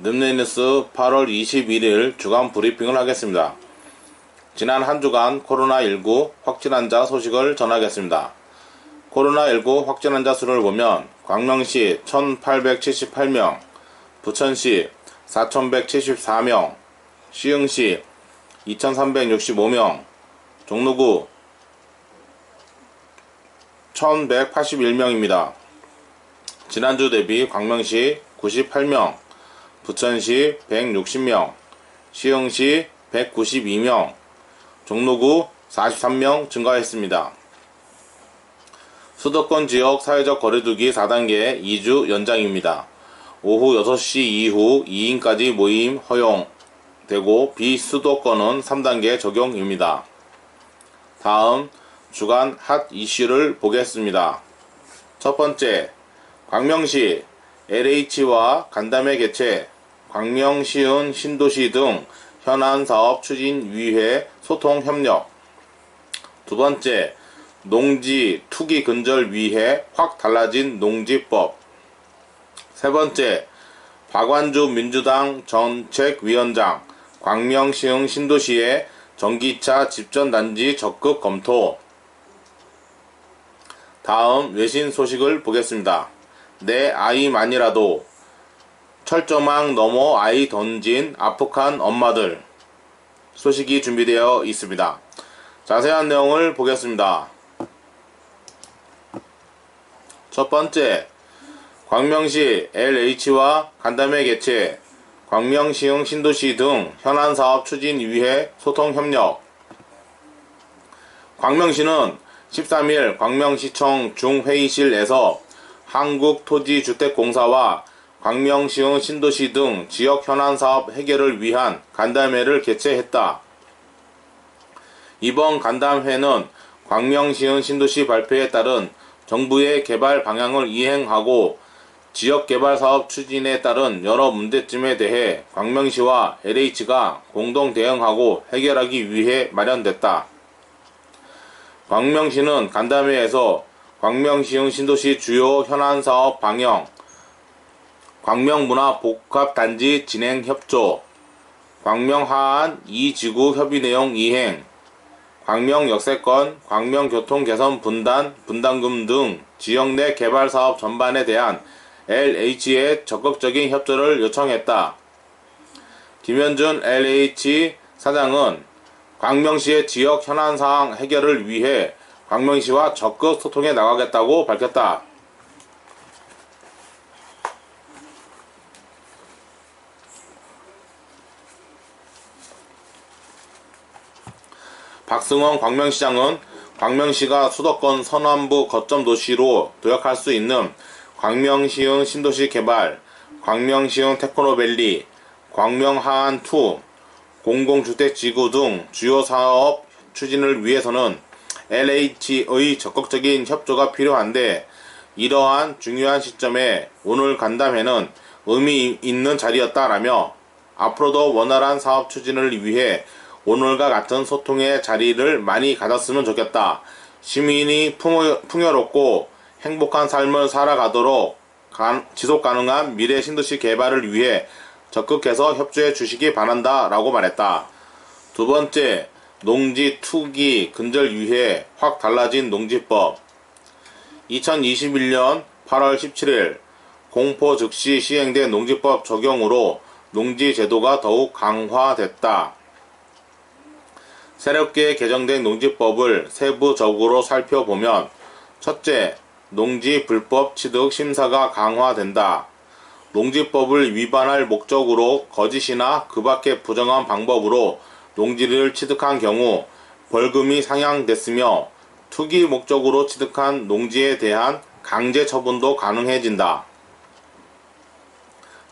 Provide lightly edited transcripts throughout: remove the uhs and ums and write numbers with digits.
늠내뉴스 8월 21일 주간 브리핑을 하겠습니다. 지난 한 주간 코로나19 확진 환자 소식을 전하겠습니다. 코로나19 확진 환자 수를 보면 광명시 1878명, 부천시 4174명, 시흥시 2365명, 종로구 1181명입니다. 지난주 대비 광명시 98명, 부천시 160명, 시흥시 192명, 종로구 43명 증가했습니다. 수도권 지역 사회적 거리두기 4단계 2주 연장입니다. 오후 6시 이후 2인까지 모임 허용되고 비수도권은 3단계 적용입니다. 다음 주간 핫 이슈를 보겠습니다. 첫 번째, 광명시 LH와 간담회 개최, 광명시은 신도시 등 현안 사업 추진 위회 소통 협력. 두 번째, 농지 투기 근절 위해 확 달라진 농지법. 세 번째, 박완주 민주당 정책위원장 광명시흥 신도시의 전기차 집전단지 적극 검토. 다음 외신 소식을 보겠습니다. 내 아이만이라도 철조망 넘어 아이 던진 아프간 엄마들 소식이 준비되어 있습니다. 자세한 내용을 보겠습니다. 첫 번째, 광명시 LH와 간담회 개최, 광명시흥 신도시 등 현안 사업 추진 위해 소통 협력. 광명시는 13일 광명시청 중회의실에서 한국토지주택공사와 광명시흥 신도시 등 지역 현안사업 해결을 위한 간담회를 개최했다. 이번 간담회는 광명시흥 신도시 발표에 따른 정부의 개발 방향을 이행하고 지역개발사업 추진에 따른 여러 문제점에 대해 광명시와 LH가 공동 대응하고 해결하기 위해 마련됐다. 광명시는 간담회에서 광명시흥 신도시 주요 현안사업 방향, 광명문화복합단지 진행 협조, 광명하안 2지구 협의 내용 이행, 광명역세권, 광명교통 개선 분담금 등 지역 내 개발사업 전반에 대한 LH의 적극적인 협조를 요청했다. 김현준 LH 사장은 광명시의 지역 현안사항 해결을 위해 광명시와 적극 소통해 나가겠다고 밝혔다. 박승원 광명시장은 광명시가 수도권 서남부 거점 도시로 도약할 수 있는 광명시흥 신도시 개발, 광명시흥 테크노밸리, 광명하안2, 공공주택지구 등 주요 사업 추진을 위해서는 LH의 적극적인 협조가 필요한데 이러한 중요한 시점에 오늘 간담회는 의미 있는 자리였다라며 앞으로도 원활한 사업 추진을 위해 오늘과 같은 소통의 자리를 많이 가졌으면 좋겠다. 시민이 풍요롭고 행복한 삶을 살아가도록 지속가능한 미래 신도시 개발을 위해 적극해서 협조해 주시기 바란다 라고 말했다. 두 번째, 농지 투기 근절 위해 확 달라진 농지법. 2021년 8월 17일 공포 즉시 시행된 농지법 적용으로 농지 제도가 더욱 강화됐다. 새롭게 개정된 농지법을 세부적으로 살펴보면 첫째, 농지 불법 취득 심사가 강화된다. 농지법을 위반할 목적으로 거짓이나 그 밖의 부정한 방법으로 농지를 취득한 경우 벌금이 상향됐으며 투기 목적으로 취득한 농지에 대한 강제 처분도 가능해진다.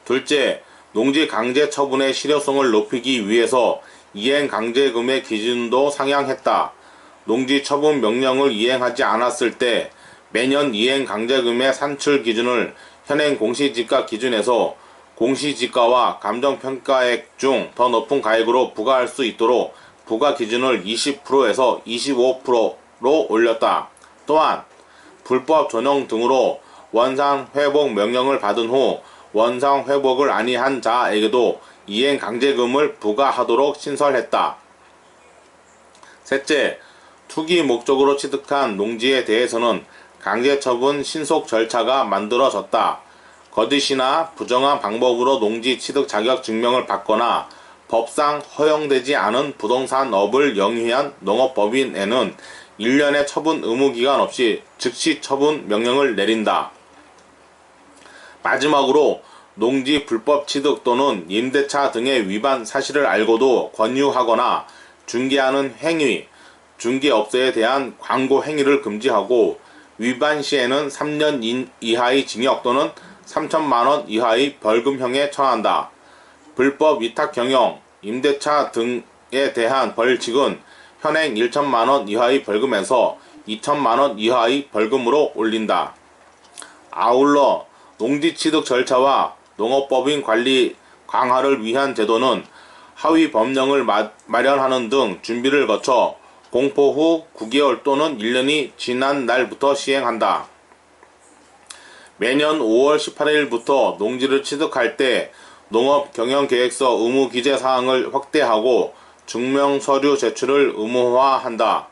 둘째, 농지 강제 처분의 실효성을 높이기 위해서 이행 강제금의 기준도 상향했다. 농지 처분 명령을 이행하지 않았을 때 매년 이행 강제금의 산출 기준을 현행 공시지가 기준에서 공시지가와 감정평가액 중 더 높은 가액으로 부과할 수 있도록 부과 기준을 20%에서 25%로 올렸다. 또한 불법 전용 등으로 원상 회복 명령을 받은 후 원상 회복을 아니한 자에게도 이행 강제금을 부과하도록 신설했다. 셋째, 투기 목적으로 취득한 농지에 대해서는 강제처분 신속 절차가 만들어졌다. 거짓이나 부정한 방법으로 농지 취득 자격 증명을 받거나 법상 허용되지 않은 부동산업을 영위한 농업법인에는 1년의 처분 의무기간 없이 즉시 처분 명령을 내린다. 마지막으로 농지 불법 취득 또는 임대차 등의 위반 사실을 알고도 권유하거나 중개하는 행위, 중개업소에 대한 광고 행위를 금지하고 위반 시에는 3년 이하의 징역 또는 3천만 원 이하의 벌금형에 처한다. 불법 위탁 경영, 임대차 등에 대한 벌칙은 현행 1천만 원 이하의 벌금에서 2천만 원 이하의 벌금으로 올린다. 아울러 농지 취득 절차와 농업법인 관리 강화를 위한 제도는 하위 법령을 마련하는 등 준비를 거쳐 공포 후 9개월 또는 1년이 지난 날부터 시행한다. 매년 5월 18일부터 농지를 취득할 때 농업경영계획서 의무 기재 사항을 확대하고 증명서류 제출을 의무화한다.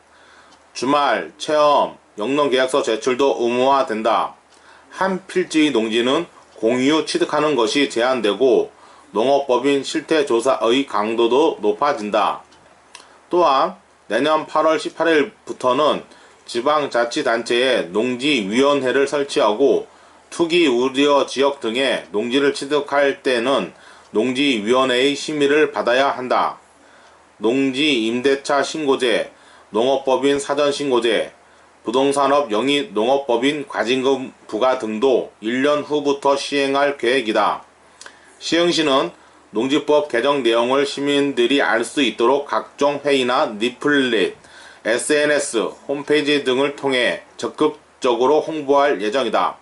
주말, 체험, 영농계약서 제출도 의무화된다. 한 필지의 농지는 공유 취득하는 것이 제한되고 농업법인 실태조사의 강도도 높아진다. 또한 내년 8월 18일부터는 지방자치단체에 농지위원회를 설치하고 투기 우려 지역 등에 농지를 취득할 때는 농지위원회의 심의를 받아야 한다. 농지 임대차 신고제, 농업법인 사전신고제, 부동산업 영위 농업법인 과징금 부과 등도 1년 후부터 시행할 계획이다. 시흥시는 농지법 개정 내용을 시민들이 알 수 있도록 각종 회의나 리플렛, SNS, 홈페이지 등을 통해 적극적으로 홍보할 예정이다.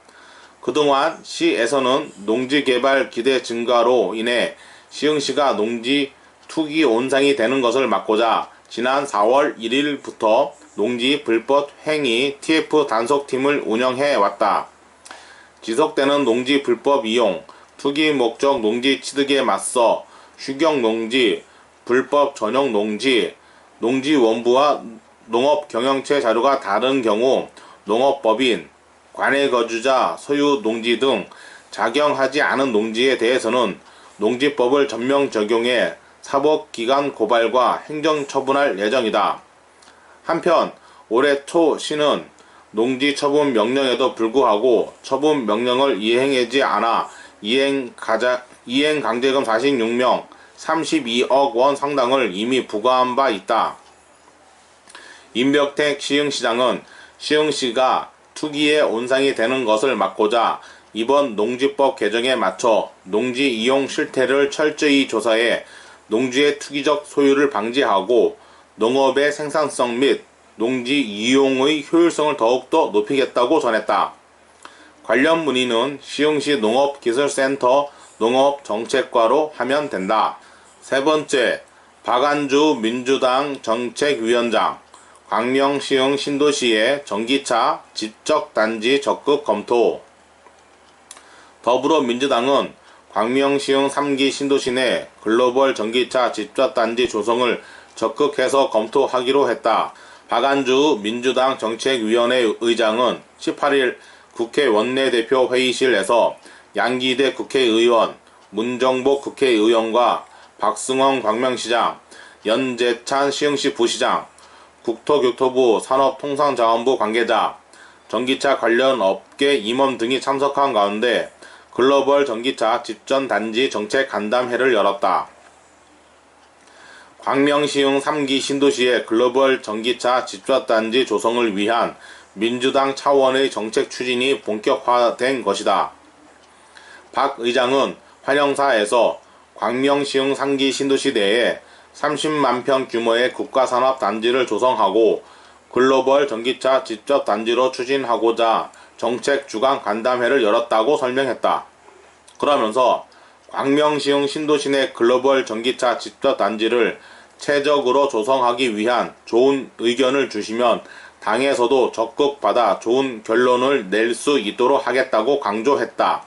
그동안 시에서는 농지 개발 기대 증가로 인해 시흥시가 농지 투기 온상이 되는 것을 막고자 지난 4월 1일부터 농지 불법 행위 TF 단속팀을 운영해 왔다. 지속되는 농지 불법 이용, 투기 목적 농지 취득에 맞서 휴경 농지, 불법 전용 농지, 농지 원부와 농업 경영체 자료가 다른 경우 농업법인, 관내 거주자 소유 농지 등 작용하지 않은 농지에 대해서는 농지법을 전면 적용해 사법기관 고발과 행정처분할 예정이다. 한편 올해 초 시는 농지 처분 명령에도 불구하고 처분 명령을 이행하지 않아 이행강제금 46명 32억 원 상당을 이미 부과한 바 있다. 임벽택 시흥시장은 시흥시가 투기의 온상이 되는 것을 막고자 이번 농지법 개정에 맞춰 농지 이용 실태를 철저히 조사해 농지의 투기적 소유를 방지하고 농업의 생산성 및 농지 이용의 효율성을 더욱더 높이겠다고 전했다. 관련 문의는 시흥시 농업기술센터 농업정책과로 하면 된다. 세 번째, 박안주 민주당 정책위원장, 광명시흥 신도시의 전기차 집적단지 적극 검토. 더불어민주당은 광명시흥 3기 신도시 내 글로벌 전기차 집적단지 조성을 적극해서 검토하기로 했다. 박안주 민주당 정책위원회 의장은 18일 국회 원내대표 회의실에서 양기대 국회의원, 문정복 국회의원과 박승원 광명시장, 연재찬 시흥시 부시장, 국토교토부 산업통상자원부 관계자, 전기차 관련 업계 임원 등이 참석한 가운데 글로벌 전기차 집전단지 정책 간담회를 열었다. 광명시흥 3기 신도시의 글로벌 전기차 집전단지 조성을 위한 민주당 차원의 정책 추진이 본격화된 것이다. 박 의장은 환영사에서 광명시흥 3기 신도시 내에 30만 평 규모의 국가산업단지를 조성하고 글로벌 전기차 집접단지로 추진하고자 정책 주간 간담회를 열었다고 설명했다. 그러면서 광명시흥 신도시 내 글로벌 전기차 집접단지를 최적으로 조성하기 위한 좋은 의견을 주시면 당에서도 적극 받아 좋은 결론을 낼 수 있도록 하겠다고 강조했다.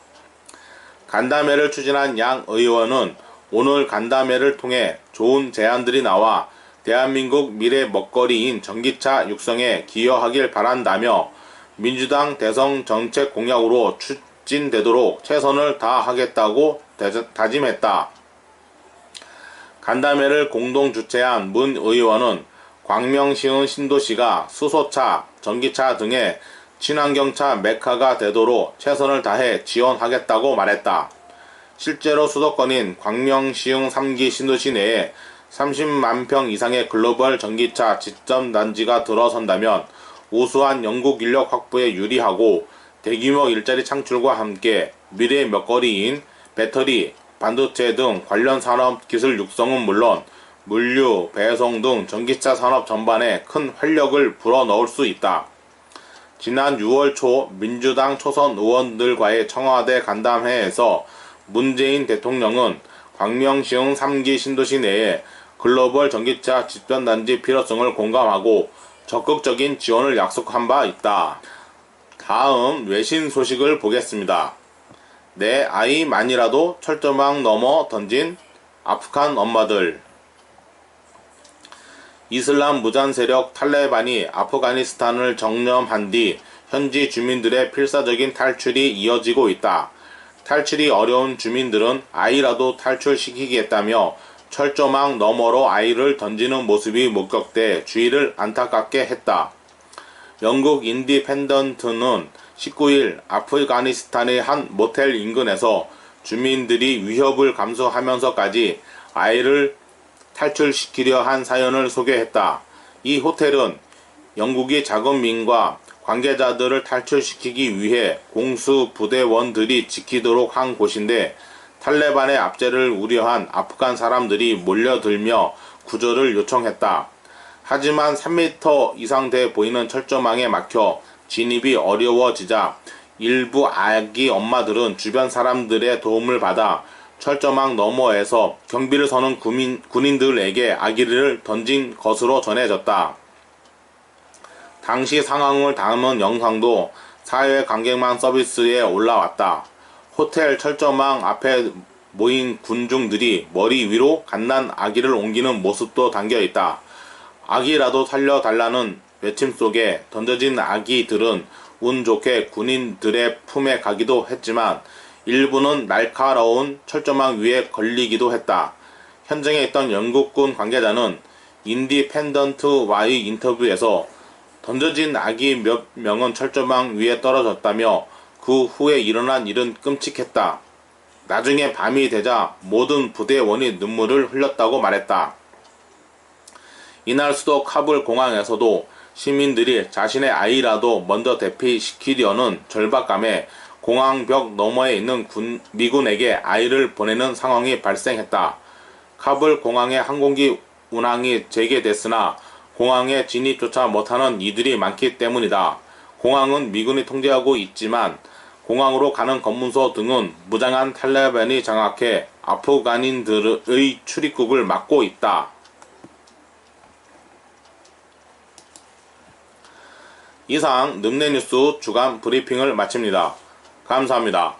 간담회를 추진한 양 의원은 오늘 간담회를 통해 좋은 제안들이 나와 대한민국 미래 먹거리인 전기차 육성에 기여하길 바란다며 민주당 대선 정책 공약으로 추진되도록 최선을 다하겠다고 다짐했다. 간담회를 공동 주최한 문 의원은 광명시흥 신도시가 수소차, 전기차 등의 친환경차 메카가 되도록 최선을 다해 지원하겠다고 말했다. 실제로 수도권인 광명시흥 3기 신도시 내에 30만 평 이상의 글로벌 전기차 지점 단지가 들어선다면 우수한 영국 인력 확보에 유리하고 대규모 일자리 창출과 함께 미래 먹거리인 배터리, 반도체 등 관련 산업 기술 육성은 물론 물류, 배송 등 전기차 산업 전반에 큰 활력을 불어넣을 수 있다. 지난 6월 초 민주당 초선 의원들과의 청와대 간담회에서 문재인 대통령은 광명시흥 3기 신도시 내에 글로벌 전기차 집전단지 필요성을 공감하고 적극적인 지원을 약속한 바 있다. 다음 외신 소식을 보겠습니다. 내 아이만이라도 철조망 넘어 던진 아프간 엄마들. 이슬람 무장 세력 탈레반이 아프가니스탄을 정념한 뒤 현지 주민들의 필사적인 탈출이 이어지고 있다. 탈출이 어려운 주민들은 아이라도 탈출시키겠다며 철조망 너머로 아이를 던지는 모습이 목격돼 주의를 안타깝게 했다. 영국 인디펜던트는 19일 아프가니스탄의 한 모텔 인근에서 주민들이 위협을 감수하면서까지 아이를 탈출시키려 한 사연을 소개했다. 이 호텔은 영국이 자국민과 관계자들을 탈출시키기 위해 공수부대원들이 지키도록 한 곳인데 탈레반의 압제를 우려한 아프간 사람들이 몰려들며 구조를 요청했다. 하지만 3m 이상 돼 보이는 철조망에 막혀 진입이 어려워지자 일부 아기 엄마들은 주변 사람들의 도움을 받아 철조망 너머에서 경비를 서는 군인들에게 아기를 던진 것으로 전해졌다. 당시 상황을 담은 영상도 사회관계망 서비스에 올라왔다. 호텔 철조망 앞에 모인 군중들이 머리 위로 갓난 아기를 옮기는 모습도 담겨있다. 아기라도 살려달라는 외침 속에 던져진 아기들은 운 좋게 군인들의 품에 가기도 했지만 일부는 날카로운 철조망 위에 걸리기도 했다. 현장에 있던 영국군 관계자는 인디펜던트와의 인터뷰에서 던져진 아기 몇 명은 철조망 위에 떨어졌다며 그 후에 일어난 일은 끔찍했다. 나중에 밤이 되자 모든 부대원이 눈물을 흘렸다고 말했다. 이날 수도 카불 공항에서도 시민들이 자신의 아이라도 먼저 대피시키려는 절박감에 공항벽 너머에 있는 미군에게 아이를 보내는 상황이 발생했다. 카불 공항의 항공기 운항이 재개됐으나 공항에 진입조차 못하는 이들이 많기 때문이다. 공항은 미군이 통제하고 있지만 공항으로 가는 검문소 등은 무장한 탈레반이 장악해 아프간인들의 출입국을 막고 있다. 이상 늠내뉴스 주간 브리핑을 마칩니다. 감사합니다.